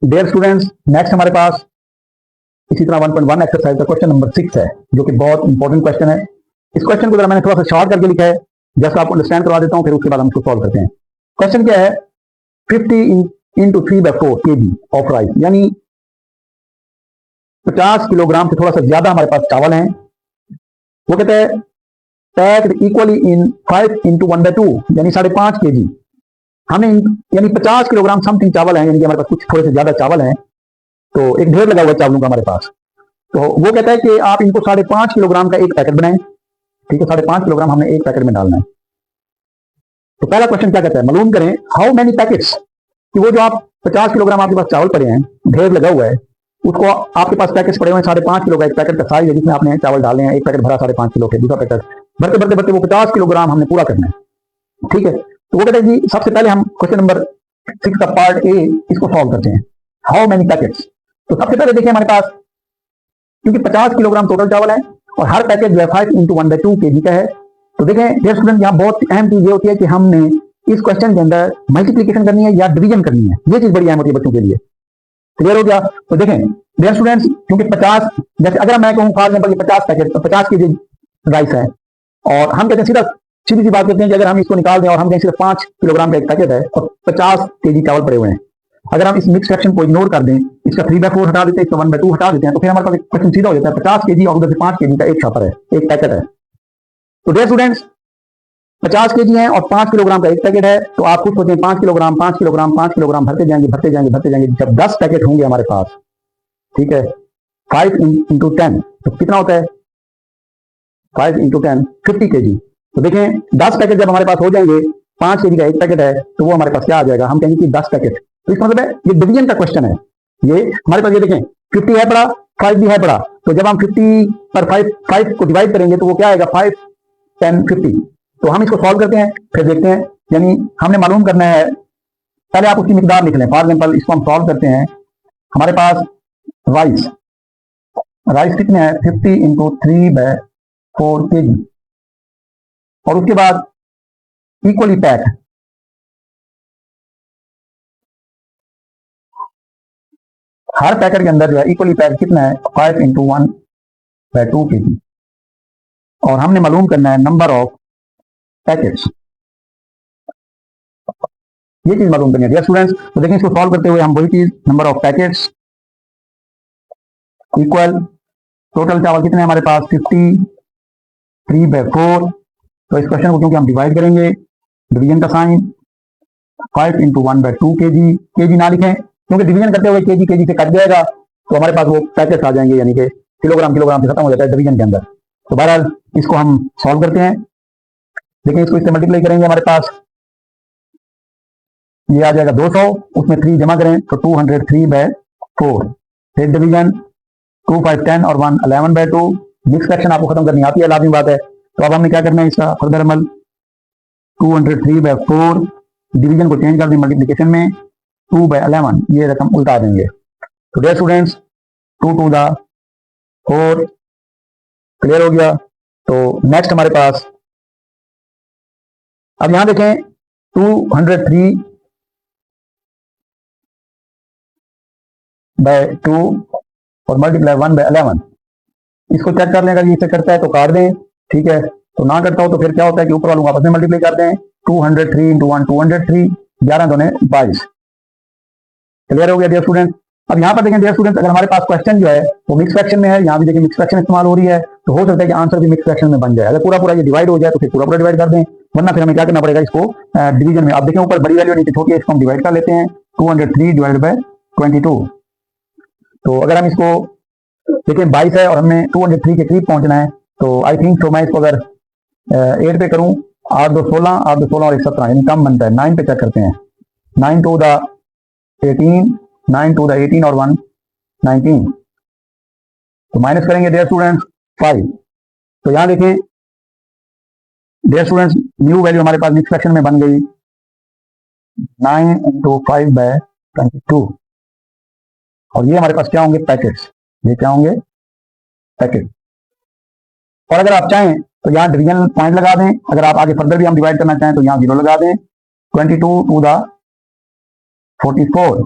Dear students, next हमारे पास इसी तरह 1.1 एक्सरसाइज का क्वेश्चन नंबर 6 है, जो कि बहुत इंपॉर्टेंट क्वेश्चन है। इस क्वेश्चन को जरा मैंने थोड़ा सा शॉर्ट करके लिखा है, जस्ट आपको अंडरस्टैंड करवा देता हूँ, फिर उसके बाद हम इसको सॉल्व करते हैं। क्वेश्चन क्या है? 50 into 3/4 kg ऑफ राइस, यानी 50 किलोग्राम से थोड़ा सा ज्यादा हमारे पास चावल हैं। वो कहते हैं पैक्ड इक्वली इन 5 into 1/2, यानी 5.5 kg। हमें यानी 50 किलोग्राम समथिंग चावल है, यानी कि हमारे पास कुछ थोड़े से ज्यादा चावल हैं, तो एक ढेर लगा हुआ है चावलों का हमारे पास। तो वो कहता है कि आप इनको 5.5 किलोग्राम का एक पैकेट बनाएं। ठीक है, 5.5 किलोग्राम हमने एक पैकेट में डालना है। तो पहला क्वेश्चन क्या कहता है? मालूम करें हाउ मेनी पैकेट्स, कि वो जो आप 50 किलोग्राम आपके पास चावल पड़े हैं, ढेर लगा हुआ है, उसको आपके पास पैकेट्स पड़े हुए हैं 5.5 किलो का एक पैकेट का साइज है, जिसमें आपने चावल डालने हैं। एक पैकेट भरा 5.5 किलो के, दूसरा पैकेट भरते भरते भरते वो 50 किलोग्राम हमने पूरा करना है। ठीक है, तो वो कहते हैं जी सबसे पहले हम क्वेश्चन नंबर 6 का पार्ट ए इसको सॉल्व करते हैं। हाउ मेनी पैकेट्स, तो सबसे पहले देखिए हमारे पास, क्योंकि 50 किलोग्राम टोटल चावल है और हर पैकेट जो है 5 into 1/2 kg का है। तो देखें डियर स्टूडेंट, यहाँ बहुत अहम चीज ये होती है कि हमने इस क्वेश्चन के अंदर मल्टीप्लीकेशन करनी है या डिवीजन करनी है। ये चीज बड़ी अहम होती है बच्चों के लिए। क्लियर हो गया? तो देखें डियर स्टूडेंट्स, क्योंकि 50, जैसे अगर मैं कहूँ फॉर एग्जाम्पल 50 पैकेट, तो 50 kg राइस है, और हम कहते हैं सीधी सी बात करते हैं कि अगर हम इसको निकाल दें और हम कहें सिर्फ 5 किलोग्राम का एक पैकेट है और 50 kg चावल पड़े हुए हैं, अगर हम इस मिक्स फ्रैक्शन को इग्नोर कर दें, इसका 3/4 हटा देते हैं, इसका 1/2 हटा देते हैं, तो फिर हमारे पास एक क्वेश्चन सीधा हो जाता है 50 kg और उधर से 5 kg का एक शॉपर है, एक पैकेट है। तो डियर स्टूडेंट्स, 50 kg है और 5 किलोग्राम का एक पैकेट है, तो आप खुद सोचें 5 किलोग्राम 5 किलोग्राम 5 किलोग्राम भरते जाएंगे भरते जाएंगे भरते जाएंगे। जब 10 पैकेट होंगे हमारे पास, ठीक है, 5 into 10, तो कितना होता है? 5 into 10 50 kg। तो देखें 10 पैकेट जब हमारे पास हो जाएंगे, 5 kg का एक पैकेट है, तो वो हमारे पास क्या आ जाएगा? हम कहेंगे कि 10 पैकेट। तो इसका मतलब है ये डिवीजन का क्वेश्चन है। ये हमारे पास, ये देखें 50 है पड़ा, 5 भी है पड़ा, तो जब हम 50 पर 5 को डिवाइड करेंगे तो वो क्या आएगा? 5 10 50। तो हम इसको सॉल्व करते हैं, फिर देखते हैं। यानी हमने मालूम करना है, पहले आप उसकी मिकदार लिख लें। फॉर एग्जाम्पल इसको हम सॉल्व करते हैं। हमारे पास राइस कितने हैं? 50 into 3/4 kg, और उसके बाद इक्वली पैक, हर पैकेट के अंदर जो है इक्वली पैक कितना है? 5 into 1/2 kg, और हमने मालूम करना है नंबर ऑफ पैकेट्स। ये चीज मालूम करनी है डियर स्टूडेंट्स। तो देखें इसको सॉल्व करते हुए हम वही चीज, number of packets equal total चावल कितने हमारे पास? 50 3/4। तो इस क्वेश्चन को क्योंकि हम डिवाइड करेंगे, डिवीजन का साइन, 5 into 1/2 kg, kg ना लिखें क्योंकि डिवीजन करते हुए kg से कट जाएगा, तो हमारे पास वो पैकेट्स आ जाएंगे, यानी कि किलोग्राम से खत्म हो जाता है डिवीजन के अंदर। तो बहरहाल इसको हम सॉल्व करते हैं। देखिए इसको इससे मल्टीप्लाई करेंगे, हमारे पास ये आ जाएगा 200, उसमें 3 जमा करें तो 203/4, फिर डिवीजन 2 5 10 और 1 11/2। मिक्स फ्रैक्शन आपको खत्म करनी आती है, लाजमी बात है। तो अब हमने क्या करना है इसका फर्दर अमल, 203/4 डिवीजन को चेंज कर दें मल्टीप्लिकेशन में, 2/11, ये रकम उल्टा देंगे। तो dear students 2 to the 4, clear हो गया? तो नेक्स्ट हमारे पास, अब यहां देखें 203/2 और मल्टीप्लाई 1/11। इसको चेक कर लें, अगर इसे करता है तो काट दें, ठीक है। तो ना करता हो तो फिर क्या होता है कि ऊपर वालों को आपस में मल्टीप्लाई कर दें। 203 into 1 203, 11 दूने 22। क्लियर हो गया डियर स्टूडेंट? अब यहाँ पर देखें डियर स्टूडेंट, अगर हमारे पास क्वेश्चन जो है वो मिक्स फ्रैक्शन में है, यहाँ भी देखिए मिक्स फ्रैक्शन इस्तेमाल हो रही है, तो हो सकता है कि आंसर भी मिक्स फ्रैक्शन में बन जाए। अगर पूरा ये डिवाइड हो जाए तो फिर पूरा डिवाइड कर दें, वरना फिर हमें क्या करना पड़ेगा इसको डिवीजन में। आप देखें ऊपर बड़ी वैल्यू नीचे छोटी है, इसको हम डिवाइड कर लेते हैं, 203/22। तो अगर हम इसको देखें 22 है और हमने 203 के करीब पहुंचना है, तो आई थिंक तो मैं इसको अगर 8 पे करूं, 8 2 16, 8 2 16 और 1 17, यानी कम बनता है। 9 पे चेक करते हैं, 9 to the 18, 9 to the 18 और 1 19। तो माइनस करेंगे डियर स्टूडेंट्स 5। तो यहां देखें डियर स्टूडेंट्स, न्यू वैल्यू हमारे पास मिक्स फ्रैक्शन में बन गई 9 into 5/22, और ये हमारे पास क्या होंगे? पैकेट्स। ये क्या होंगे? पैकेट। और अगर आप चाहें तो यहाँ डिवीजन पॉइंट लगा दें, अगर आप आगे फर्दर भी हम डिवाइड करना चाहें तो यहाँ 0 लगा दें। 22 to the 44,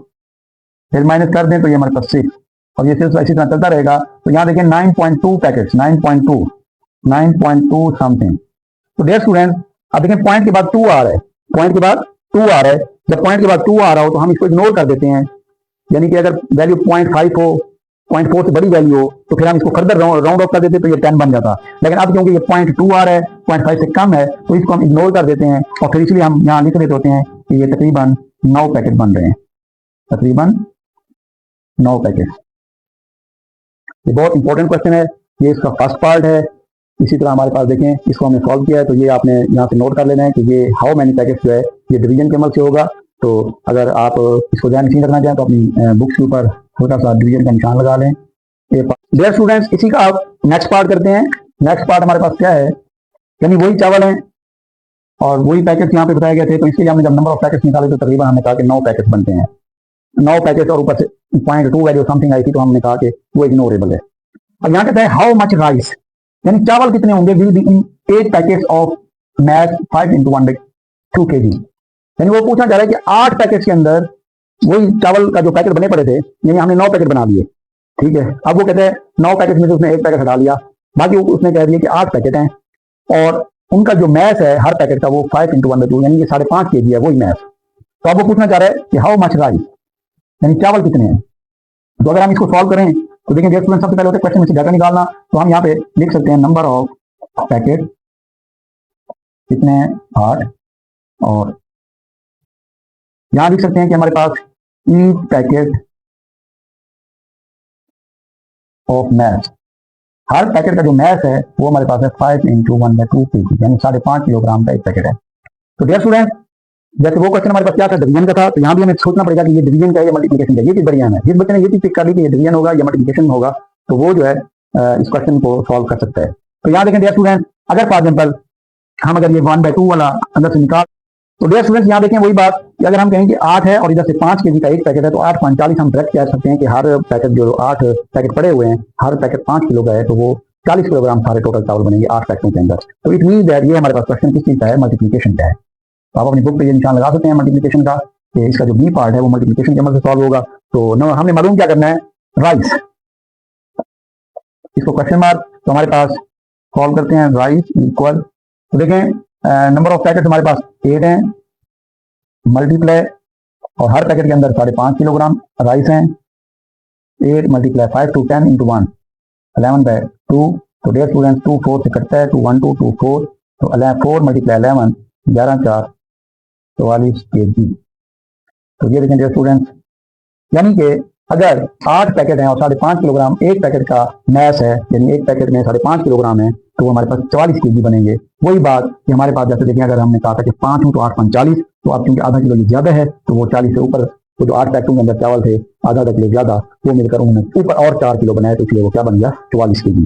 फिर माइनस कर दें तो ये हमारे पास 6, और ये सिर्फ इसी तरह चलता रहेगा। तो यहाँ देखें 9.2 पैकेट्स, 9.2 समथिंग। तो डियर स्टूडेंट्स, अब देखें पॉइंट के बाद 2 आ रहा है, पॉइंट के बाद 2 आ रहा है। जब पॉइंट के बाद 2 आ रहा हो तो हम इसको इग्नोर कर देते हैं, यानी कि अगर वैल्यू 0.5 हो, 0.4 से बड़ी वैल्यू हो तो फिर हम इसको फर्दर राउंड ऑफ कर देते तो ये 10 बन जाता। लेकिन अब क्योंकि ये 0.2 आ रहा है, 0.5 से कम है, तो इसको हम इग्नोर कर देते हैं, और फिर इसलिए हम यहाँ लिख देते होते हैं कि ये तकरीबन 9 पैकेट बन रहे हैं, तकरीबन 9 पैकेट। ये बहुत इंपॉर्टेंट क्वेश्चन है, ये इसका फर्स्ट पार्ट है। इसी तरह हमारे पास देखें, इसको हमने सॉल्व किया है, तो ये आपने यहाँ से नोट कर लेना है कि ये हाउ मैनी पैकेट्स जो है ये डिवीजन के अमल से होगा। तो अगर आप इसको ध्यान नहीं रखना चाहें तो अपनी बुक्स के ऊपर छोटा सा डिवीजन का निशान लगा लें। डियर स्टूडेंट्स, इसी का आप नेक्स्ट पार्ट करते हैं। नेक्स्ट पार्ट हमारे पास क्या है, यानी वही चावल हैं और वही पैकेट्स यहाँ पे बताए गए थे। तो इसके लिए हमने जब नंबर ऑफ पैकेट्स निकाले तो तकरीबन हमने कहा कि 9 पैकेट्स बनते हैं, 9 पैकेट्स, और ऊपर से 0.2 वैल्यू समथिंग आई थी, तो हमने कहा कि वो इग्नोरेबल है। अब यहाँ कहता है हाउ मच राइस, यानी चावल कितने होंगे will be in 8 packets of math 5 into 1/2 kg। यानी वो पूछना चाह रहा है कि 8 पैकेट्स के अंदर वही चावल का जो पैकेट बने पड़े थे, यानी हमने 9 पैकेट बना दिए, ठीक है। अब वो कहते हैं 9 पैकेट में से उसने 1 पैकेट हटा लिया, बाकी उसने कह दिया कि 8 पैकेट हैं, और उनका जो मैथ है हर पैकेट का वो 5 into 1/2, यानी कि 5.5 kg है वही मैथ। तो अब वो पूछना चाह रहा है कि हाउ मच राइस, यानी चावल कितने हैं। तो अगर हम इसको सॉल्व करें तो देखिए डियर स्टूडेंट, सबसे पहले होता है क्वेश्चन में से डाटा निकालना। तो हम यहाँ पे लिख सकते हैं नंबर ऑफ पैकेट कितने हैं 8, और यहां लिख सकते हैं कि हमारे पास ईच पैकेट ऑफ मैथ, हर पैकेट का जो मैथ है वो हमारे पास है 5 into 1/2 kg, यानी 5.5 किलोग्राम का एक पैकेट है। तो डियर स्टूडेंट, जैसे वो क्वेश्चन हमारे पास क्या था, डिवीजन का था, तो यहाँ भी हमें सोचना पड़ेगा कि ये डिवीजन का है या मल्टीप्लिकेशन का। ये चीज बढ़िया है, जिस बच्चे ने ये चीज पिक कर ली कि ये डिवीजन होगा या मल्टीप्लिकेशन होगा, तो वो जो है इस क्वेश्चन को सॉल्व कर सकता है। तो यहाँ देखें डियर स्टूडेंट, अगर फॉर एग्जाम्पल हम अगर ये 1/2 वाला अंदर से निकाल, तो डियर स्टूडेंट्स यहाँ देखें वही बात कि अगर हम कहें कि 8 है और इधर से 5 kg का एक पैकेट है, तो 8.45 हम डायरेक्ट कह सकते हैं कि हर पैकेट जो 8 पैकेट पड़े हुए हैं, हर पैकेट 5 किलो का है, तो वो 40 किलोग्राम सारे टोटल चावल बनेंगे 8 पैकेटों के अंदर। तो इट मीन दैट ये हमारे पास क्वेश्चन किस चीज का है, मल्टीप्लिकेशन का है। तो आप अपनी बुक पे ये निशान लगा सकते हैं मल्टीप्लिकेशन का, कि इसका जो बी पार्ट है वो मल्टीप्लिकेशन के अमल से सॉल्व होगा। तो हमने मालूम क्या करना है, राइस, इसको क्वेश्चन मार्क, तो हमारे पास सॉल्व करते हैं राइस इक्वल, तो देखें नंबर ऑफ पैकेट हमारे पास 8 हैं, मल्टीप्लाई, और हर पैकेट के अंदर 5.5 किलोग्राम राइस हैं, 8 × 5 to 10 into 1 11/2। तो डियर स्टूडेंट्स 2 4 से कटता है, 2 1 2 2 4, तो 4 × 11 11 4 44 kg। तो ये देखें डियर स्टूडेंट्स, यानी कि अगर 8 पैकेट हैं और 5.5 किलोग्राम एक पैकेट का मैस है, यानी एक पैकेट में 5.5 किलोग्राम है, तो वो हमारे पास 44 kg बनेंगे। वही बात कि हमारे पास जैसे देखें, अगर हमने कहा था कि 5 हूँ तो 8 × 45, तो अब क्योंकि आधा किलो ये ज्यादा है, तो वो 40 से ऊपर, वो जो 8 पैकेटों के अंदर चावल थे आधा किलो ज्यादा, वो मिलकर उन्होंने ऊपर और 4 किलो बनाए, तो इसलिए वो क्या बन गया 44 kg।